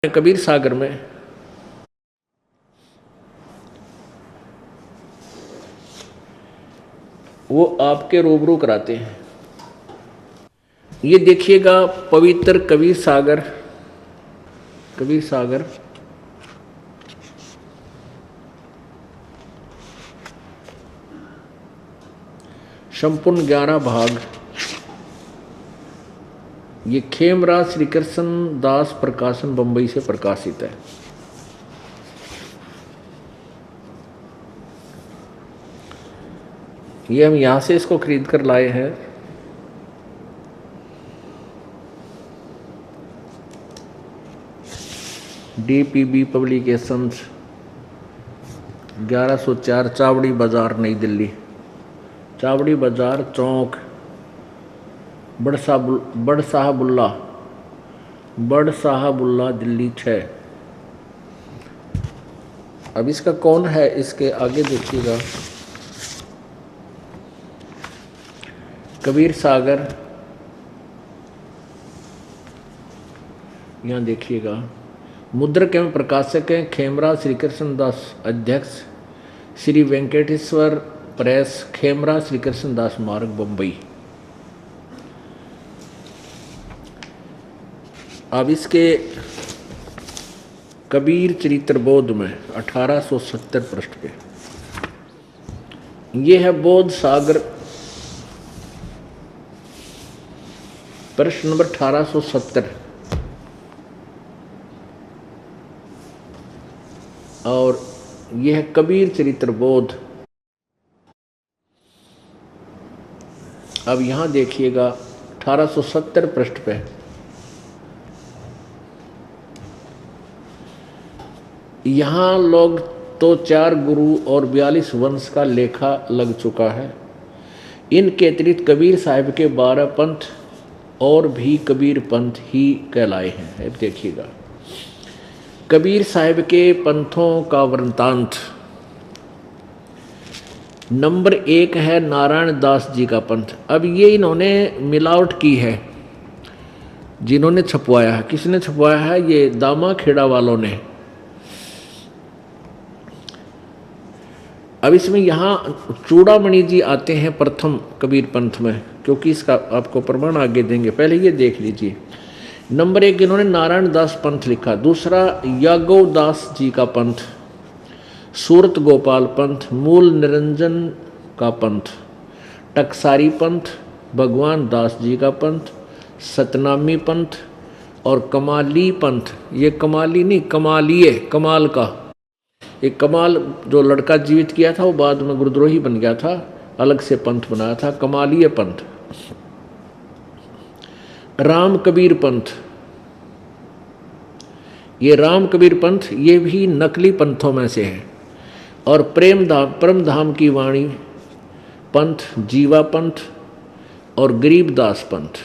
कबीर सागर में वो आपके रूबरू कराते हैं। ये देखिएगा पवित्र कबीर सागर, कबीर सागर संपूर्ण 11 भाग। ये खेमराज श्री कृष्ण दास प्रकाशन बंबई से प्रकाशित है। ये हम यहां से इसको खरीद कर लाए हैं। DPB पब्लिकेशंस 1104 चावड़ी बाजार नई दिल्ली, चावड़ी बाजार चौक बड़ साहबुल्ला दिल्ली 6। अब इसका कौन है, इसके आगे देखिएगा कबीर सागर, यहाँ देखिएगा मुद्रक एवं प्रकाशक हैं खेमराज श्री कृष्ण दास, अध्यक्ष श्री वेंकटेश्वर प्रेस, खेमराज श्री कृष्ण दास मार्ग बंबई। अब इसके कबीर चरित्र बोध में 1870 पृष्ठ पे ये है बोध सागर, प्रश्न नंबर 1870। और यह है कबीर चरित्र बोध। अब यहां देखिएगा 1870 पृष्ठ पे यहाँ लोग तो 4 गुरु और 42 वंश का लेखा लग चुका है। इनके अतिरिक्त कबीर साहिब के 12 पंथ और भी कबीर पंथ ही कहलाए हैं। अब देखिएगा कबीर साहिब के पंथों का वृंतांत। नंबर 1 है नारायण दास जी का पंथ। अब ये इन्होंने मिलावट की है, जिन्होंने छपवाया है। किसने छपवाया है? ये दामा खेड़ा वालों ने। अब इसमें यहाँ चूड़ामणि जी आते हैं प्रथम कबीर पंथ में, क्योंकि इसका आपको प्रमाण आगे देंगे। पहले ये देख लीजिए। नंबर 1 इन्होंने नारायण दास पंथ लिखा। दूसरा यागव दास जी का पंथ, सूरत गोपाल पंथ, मूल निरंजन का पंथ, टकसारी पंथ, भगवान दास जी का पंथ, सतनामी पंथ और कमाली पंथ। ये कमाली नहीं, कमालिए, कमाल का। एक कमाल जो लड़का जीवित किया था वो बाद में गुरुद्रोही बन गया था, अलग से पंथ बनाया था, कमालीय पंथ। राम कबीर पंथ, ये राम कबीर पंथ ये भी नकली पंथों में से है। और परम धाम की वाणी पंथ, जीवा पंथ और गरीबदास पंथ।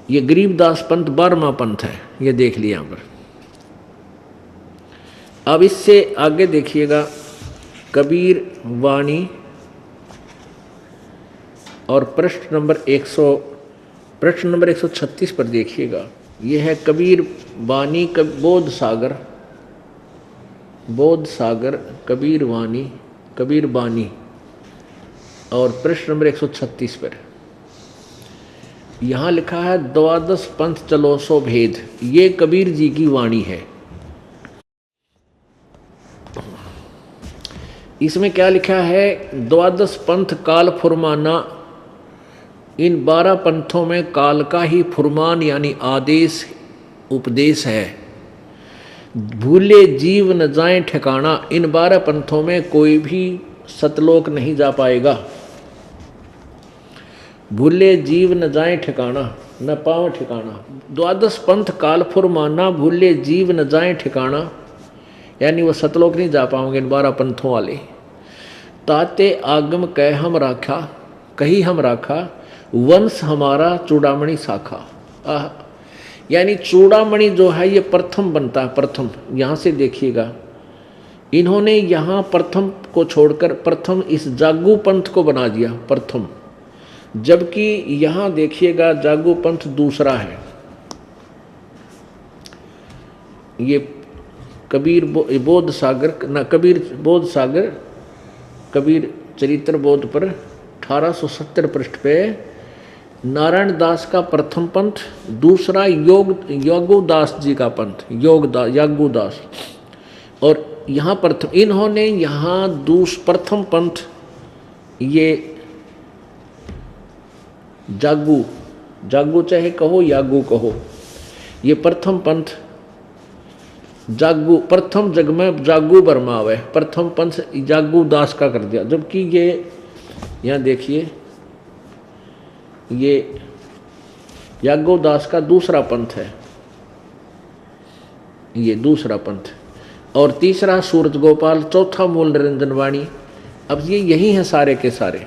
ये गरीबदास पंथ 12वां पंथ है, ये देख लिया यहाँ पर। अब इससे आगे देखिएगा कबीर वाणी और प्रश्न नंबर 136 पर देखिएगा। यह है कबीर वाणी बोध सागर कबीर वाणी, कबीर वाणी और प्रश्न नंबर 136 पर यहाँ लिखा है 12 पंथ चलो सो भेद। ये कबीर जी की वाणी है। इसमें क्या लिखा है? 12 पंथ काल फुरमाना। इन 12 पंथों में काल का ही फुरमान यानी आदेश उपदेश है। भूले जीव न जाए ठिकाना। इन 12 पंथों में कोई भी सतलोक नहीं जा पाएगा। भूले जीव न जाए ठिकाना, न पाओ ठिकाना। 12 पंथ काल फुरमाना, भूले जीव न जाए ठिकाना, यानी वो सतलोक नहीं जा पाओगे इन 12 पंथों वाले। ताते आगम कह हम राखा, कही हम राखा, वंश हमारा चूड़ामणि शाखा। यानी चूड़ामणि जो है ये प्रथम बनता है, प्रथम। यहाँ से देखिएगा इन्होंने यहाँ प्रथम को छोड़कर प्रथम इस जागू पंथ को बना दिया प्रथम, जबकि यहाँ देखिएगा जागू पंथ दूसरा है। ये कबीर बोध सागर ना, कबीर बोध सागर, कबीर चरित्र बोध पर 1870 पृष्ठ पे नारायण दास का प्रथम पंथ, दूसरा योगुदास जी का पंथ, यागुदास। और यहाँ प्रथम इन्होंने यहाँ प्रथम पंथ ये जागू चाहे कहो यागू कहो, ये प्रथम पंथ प्रथम जग में जागू बरमावे, प्रथम पंथ जागू दास का कर दिया। जबकि ये यहाँ देखिए ये यागू दास का दूसरा पंथ है, ये दूसरा पंथ। और तीसरा सूरत गोपाल, चौथा मूल निरंजन वाणी। अब ये यही है सारे के सारे।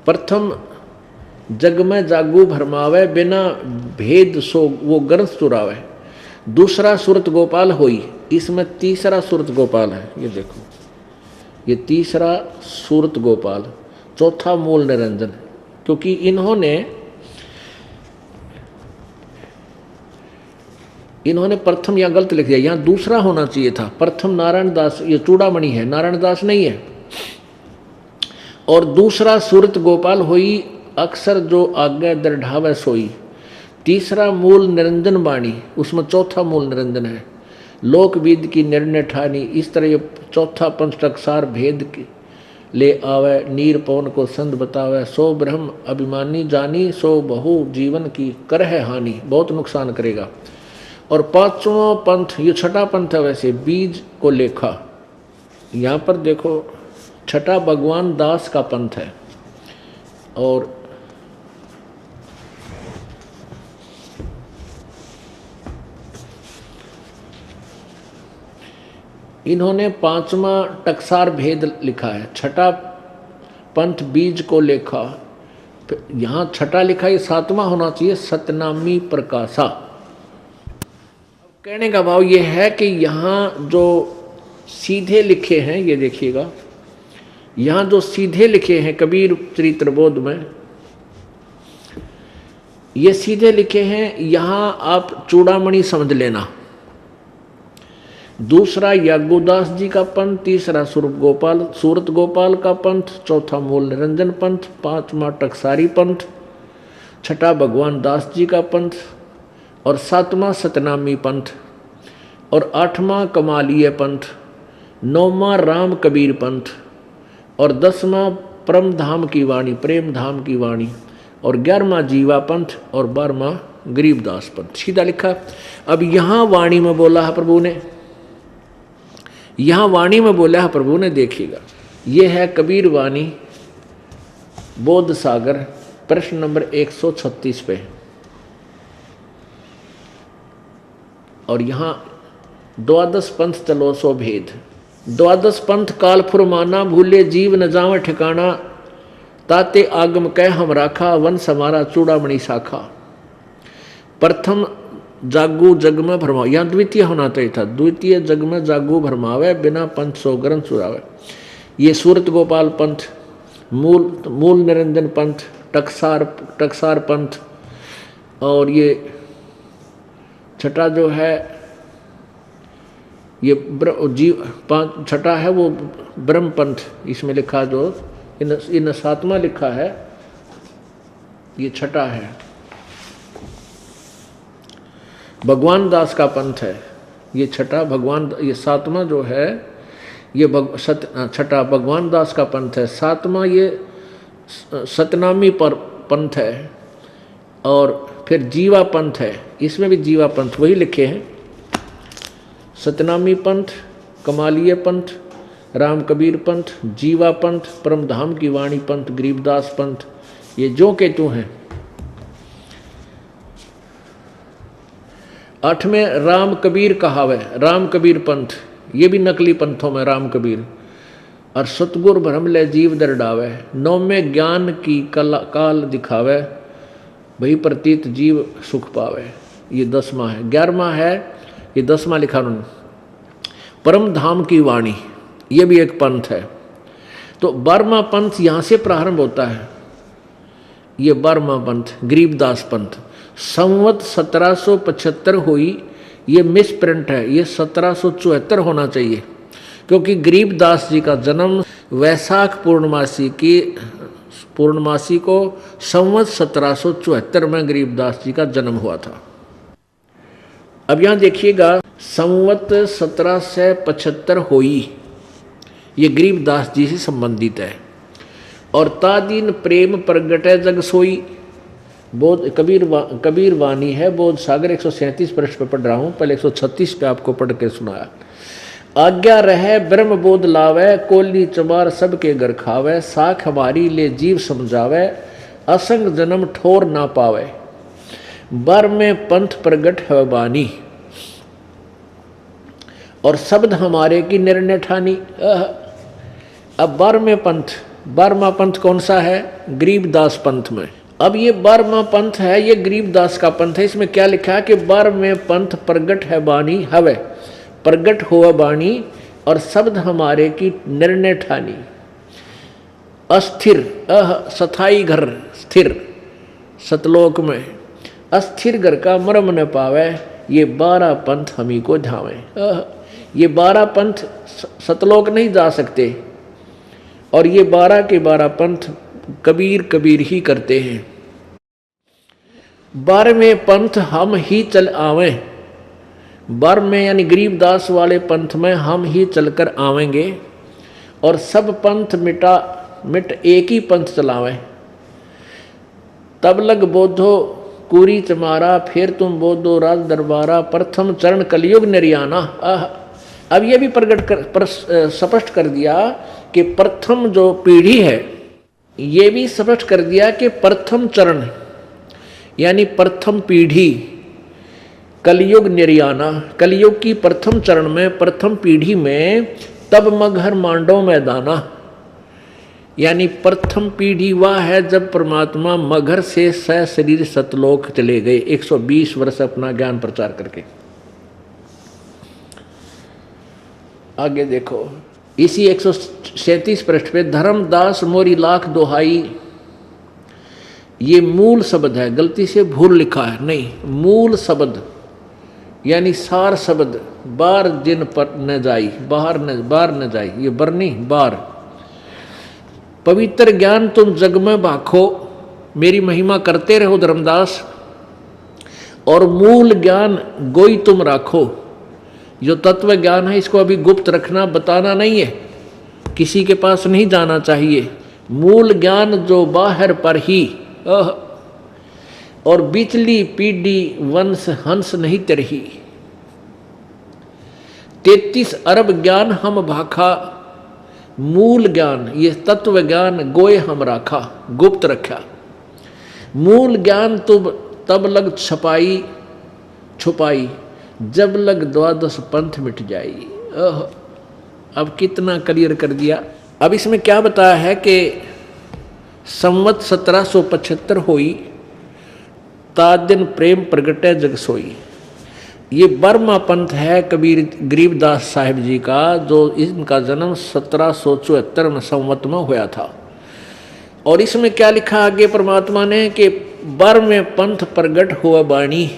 प्रथम जग में जागू भरमावे, बिना भेद सो वो ग्रंथ चुरावे। दूसरा सूरत गोपाल होई, इसमें तीसरा सूरत गोपाल है, ये देखो ये तीसरा सूरत गोपाल, चौथा मूल निरंजन। क्योंकि इन्होंने प्रथम यहाँ गलत लिख दिया, यहाँ दूसरा होना चाहिए था। प्रथम नारायण दास, ये चूड़ामणि है, नारायण दास नहीं है। और दूसरा सूरत गोपाल होई, अक्सर जो आज्ञा दृढ़ावे सोई। तीसरा मूल निरंजन वाणी, उसमें चौथा मूल निरंजन है। लोकविद की निर्णय ठानी, इस तरह ये चौथा पंचटकसार भेद ले आवे। नीर पवन को संत बतावे, सो ब्रह्म अभिमानी जानी, सो बहु जीवन की कर है हानि, बहुत नुकसान करेगा। और पांचवा पंथ, ये छठा पंथ है वैसे, बीज को लेखा। यहाँ पर देखो छठा भगवान दास का पंथ है। और इन्होंने पांचवा टकसार भेद लिखा है। छठा पंथ बीज को लेखा, यहाँ छठा लिखा, ये सातवां होना चाहिए, सतनामी प्रकाशा। कहने का भाव ये है कि यहाँ जो सीधे लिखे हैं, ये देखिएगा, यहाँ जो सीधे लिखे हैं कबीर चरित्र बोध में, ये सीधे लिखे हैं। यहाँ आप चूड़ामणि समझ लेना। दूसरा यागुदास जी का पंथ, तीसरा सूरत गोपाल का पंथ, चौथा मूल निरंजन पंथ, पांचवा टकसारी पंथ, छठा भगवान दास जी का पंथ, और सातवां सतनामी पंथ, और आठवां कमालीय पंथ, नौवां राम कबीर पंथ, और 10वां परम धाम की वाणी, प्रेम धाम की वाणी, और 11वां जीवा पंथ, और 12वां गरीबदास पंथ। सीधा लिखा। अब यहाँ वाणी में बोला है प्रभु ने, यहाँ वाणी में बोला है प्रभु ने, देखिएगा ये है कबीर वाणी बोध सागर, प्रश्न नंबर 136 पे। और यहाँ द्वादश पंथ चलो सो भेद। द्वादश पंथ काल फुरमाना, भूले जीव न जावे ठिकाना, ताते आगम कह हम राखा, वन समारा चूड़ामणि शाखा। प्रथम जागू जग में भरमावे, यहाँ द्वितीय होना चाहिए था, द्वितीय जग में जागू भरमावे, बिना पंथ सो ग्रंथ चुरावे। ये सूरत गोपाल पंथ, मूल निरंजन पंथ, टकसार पंथ, और ये छठा जो है ये छठा है वो ब्रह्म पंथ, इसमें लिखा जो इन सातवां लिखा है, ये छठा है। भगवान दास का पंथ है ये छठा, ये सातवां जो है ये छठा भगवान दास का पंथ है। सातवां ये सतनामी पर पंथ है। और फिर जीवा पंथ है, इसमें भी जीवा पंथ वही लिखे हैं, सतनामी पंथ, कमालीय पंथ, राम कबीर पंथ, जीवा पंथ, परमधाम की वाणी पंथ, गरीबदास पंथ, ये जो के तू हैं। 8वें राम कबीर कहावे, राम कबीर पंथ, ये भी नकली पंथों में राम कबीर। और सतगुर भ्रम ले जीव दरडावे, 9वें ज्ञान की काल दिखावे, वही प्रतीत जीव सुख पावे, ये 10वां है। 11वां है, ये 10वां लिखा उन्होंने, परम धाम की वाणी, ये भी एक पंथ है। तो 12वां पंथ यहाँ से प्रारंभ होता है, ये 12वां पंथ गरीबदास पंथ। संवत 1775 हुई, ये मिस प्रिंट है, ये 1774 होना चाहिए, क्योंकि गरीबदास जी का जन्म वैशाख पूर्णमासी को संवत 1774 में गरीबदास जी का जन्म हुआ था। अब यहाँ देखिएगा, संवत 1775 हुई, ये गरीबदास जी से संबंधित है। और तादीन प्रेम प्रगटे जग सोई, बोध कबीर वाणी है, बोध सागर 137 पृष्ठ पे पढ़ रहा हूँ, पहले 136 पे आपको पढ़ के सुनाया। आज्ञा रहे ब्रह्म बोध लावे, कोली चमार सबके घर खावे, साख हमारी ले जीव समझावे, असंग जन्म ठोर ना पावे, बर में पंथ प्रगट है बानी, और शब्द हमारे की निर्णय ठानी। अब 12वें पंथ, 12वां पंथ कौन सा है? गरीबदास पंथ में। अब ये 12वां पंथ है, ये गरीबदास का पंथ है। इसमें क्या लिखा है कि 12वें पंथ प्रगट है बानी हवे, प्रगट हुआ बानी, और शब्द हमारे की निर्णय ठानी। अस्थिर सथाई घर स्थिर सतलोक में, अस्थिर घर का मर्म न पावे, ये 12 पंथ हमी को धावे। ये 12 पंथ सतलोक नहीं जा सकते, और ये 12 के 12 पंथ कबीर ही करते हैं। 12वें पंथ हम ही चल आवे, 12वें यानी गरीबदास वाले पंथ में हम ही चलकर आवेंगे, और सब पंथ मिट एक ही पंथ चलावे। तब लग बोधो कुरी चमारा, फिर तुम बोधो राज दरबारा, प्रथम चरण कलयुग निर्याना। अब ये भी स्पष्ट कर दिया कि प्रथम जो पीढ़ी है, ये भी स्पष्ट कर दिया कि प्रथम चरण यानी प्रथम पीढ़ी कलयुग निर्याना, कलयुग की प्रथम चरण में, प्रथम पीढ़ी में, तब मगहर मांडो मैदाना, यानी प्रथम पीढ़ी वह है जब परमात्मा मगहर से सशरीर सतलोक चले गए 120 वर्ष अपना ज्ञान प्रचार करके। आगे देखो, इसी 137 पृष्ठ पे, धर्मदास मोरी लाख दोहाई, ये मूल शब्द है, गलती से भूल लिखा है, नहीं, मूल शब्द यानी सार शब्द। बार जिन पर न जाई, बाहर न जाई, ये बरनी बार। पवित्र ज्ञान तुम जग में भाखो, मेरी महिमा करते रहो धर्मदास, और मूल ज्ञान गोई तुम राखो। जो तत्व ज्ञान है इसको अभी गुप्त रखना, बताना नहीं है, किसी के पास नहीं जाना चाहिए। मूल ज्ञान जो बाहर पर ही, और बिचली पीढ़ी वंश हंस नहीं तरही। 33 अरब ज्ञान हम भाखा, मूल ज्ञान ये तत्व ज्ञान गोए हम राखा, गुप्त रखा। मूल ज्ञान तब लग छुपाई, जब लग 12 पंथ मिट जाई। अब कितना क्लियर कर दिया। अब इसमें क्या बताया है कि संवत 1775 हुई, तादिन प्रेम प्रगटे जग सोई। ये 12वां पंथ है गरीबदास साहिब जी का, जो इनका जन्म 1774 में संवत में हुआ था। और इसमें क्या लिखा आगे परमात्मा ने कि 12वें पंथ प्रगट हुआ बाणी,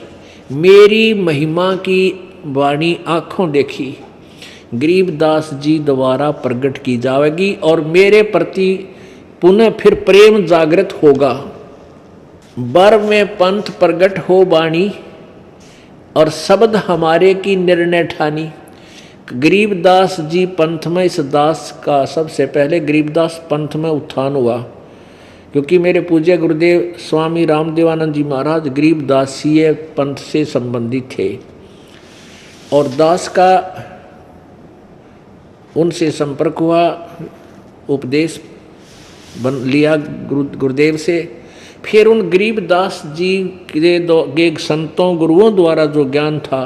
मेरी महिमा की वाणी आंखों देखी, गरीबदास जी द्वारा प्रकट की जाएगी, और मेरे प्रति पुनः फिर प्रेम जागृत होगा। 12वें पंथ प्रगट हो बाणी, और शब्द हमारे की निर्णय ठानी। गरीबदास जी पंथ में, इस दास का सबसे पहले गरीबदास पंथ में उत्थान हुआ, क्योंकि मेरे पूज्य गुरुदेव स्वामी रामदेवानंद जी महाराज गरीबदासीय पंथ से संबंधित थे, और दास का उनसे संपर्क हुआ, उपदेश लिया गुरुदेव से। फिर उन गरीबदास जी के संतों गुरुओं द्वारा जो ज्ञान था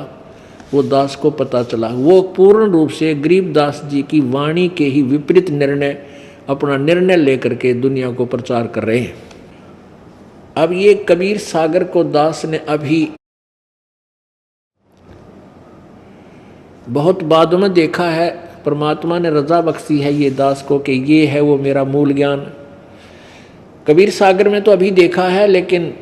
वो दास को पता चला। वो पूर्ण रूप से गरीबदास जी की वाणी के ही विपरीत अपना निर्णय लेकर के दुनिया को प्रचार कर रहे हैं। अब ये कबीर सागर को दास ने अभी बहुत बाद में देखा है, परमात्मा ने रजा बख्शी है ये दास को कि ये है वो मेरा मूल ज्ञान। कबीर सागर में तो अभी देखा है, लेकिन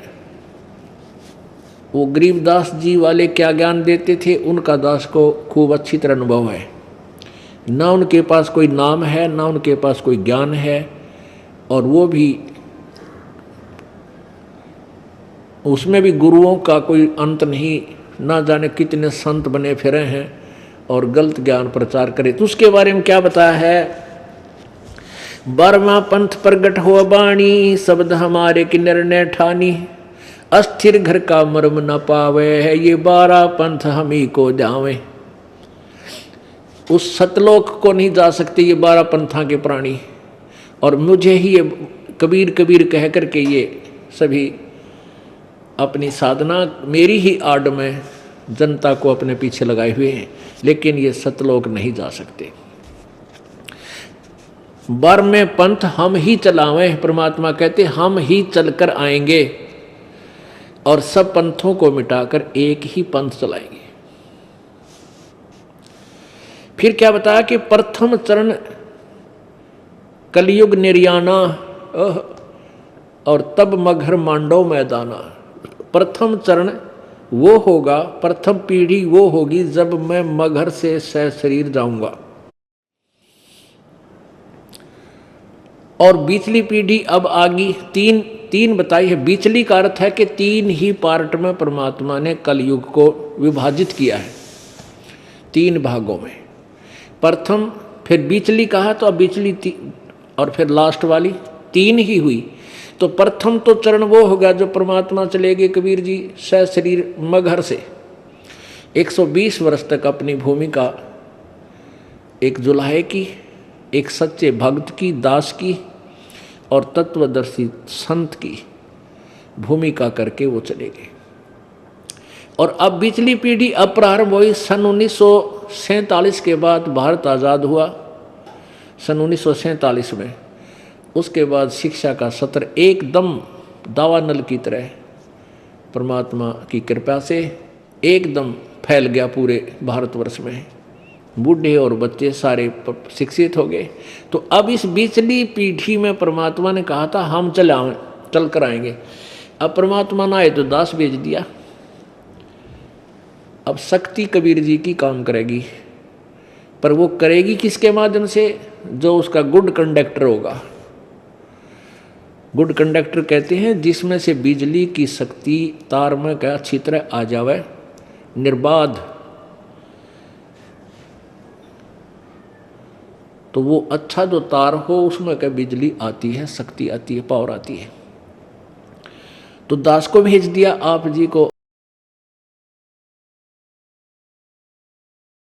वो गरीबदास जी वाले क्या ज्ञान देते थे, उनका दास को खूब अच्छी तरह अनुभव है। ना उनके पास कोई नाम है, ना उनके पास कोई ज्ञान है, और वो भी उसमें भी गुरुओं का कोई अंत नहीं। ना जाने कितने संत बने फिरे हैं और गलत ज्ञान प्रचार करे। तो उसके बारे में क्या बताया है, 12वां पंथ प्रगट हो बाणी, शब्द हमारे की निर्णय ठानी, अस्थिर घर का मर्म न पावे है, ये 12 पंथ हम ही को जावे। उस सतलोक को नहीं जा सकते ये 12 पंथा के प्राणी, और मुझे ही ये कबीर कबीर कह करके ये सभी अपनी साधना मेरी ही आड़ में जनता को अपने पीछे लगाए हुए हैं, लेकिन ये सतलोक नहीं जा सकते। 12वें पंथ हम ही चलावें, परमात्मा कहते हम ही चलकर आएंगे और सब पंथों को मिटाकर एक ही पंथ चलाएंगे। फिर क्या बताया कि प्रथम चरण कलयुग निर्याना और तब मगर मांडव मैदाना। प्रथम चरण वो होगा, प्रथम पीढ़ी वो होगी जब मैं मगर से शरीर जाऊंगा, और बीचली पीढ़ी अब आगी। तीन बताई है। बीचली का अर्थ है कि 3 ही पार्ट में परमात्मा ने कलयुग को विभाजित किया है, 3 भागों में। प्रथम, फिर बीचली कहा तो अब बीचली और फिर लास्ट वाली 3 ही हुई। तो प्रथम तो चरण वो होगा जो परमात्मा चलेंगे कबीर जी शरीर मगहर से 120 वर्ष तक अपनी भूमिका एक जुलाहे की, एक सच्चे भक्त की, दास की और तत्वदर्शी संत की भूमिका करके वो चलेंगे। और अब बिचली पीढ़ी अब प्रारंभ हुई सन 1947 के बाद। भारत आज़ाद हुआ सन 1947 में। उसके बाद शिक्षा का सत्र एकदम दावानल की तरह परमात्मा की कृपा से एकदम फैल गया पूरे भारतवर्ष में। बूढ़े और बच्चे सारे शिक्षित हो गए। तो अब इस बीचली पीढ़ी में परमात्मा ने कहा था हम चल कर आएंगे। अब परमात्मा ना आए तो दास भेज दिया। अब शक्ति कबीर जी की काम करेगी, पर वो करेगी किसके माध्यम से? जो उसका गुड कंडक्टर होगा। गुड कंडक्टर कहते हैं जिसमें से बिजली की शक्ति तार में क्या अच्छी तरह आ जावे निर्बाध, तो वो अच्छा जो तार हो उसमें क्या बिजली आती है, शक्ति आती है, पावर आती है। तो दास को भेज दिया आप जी को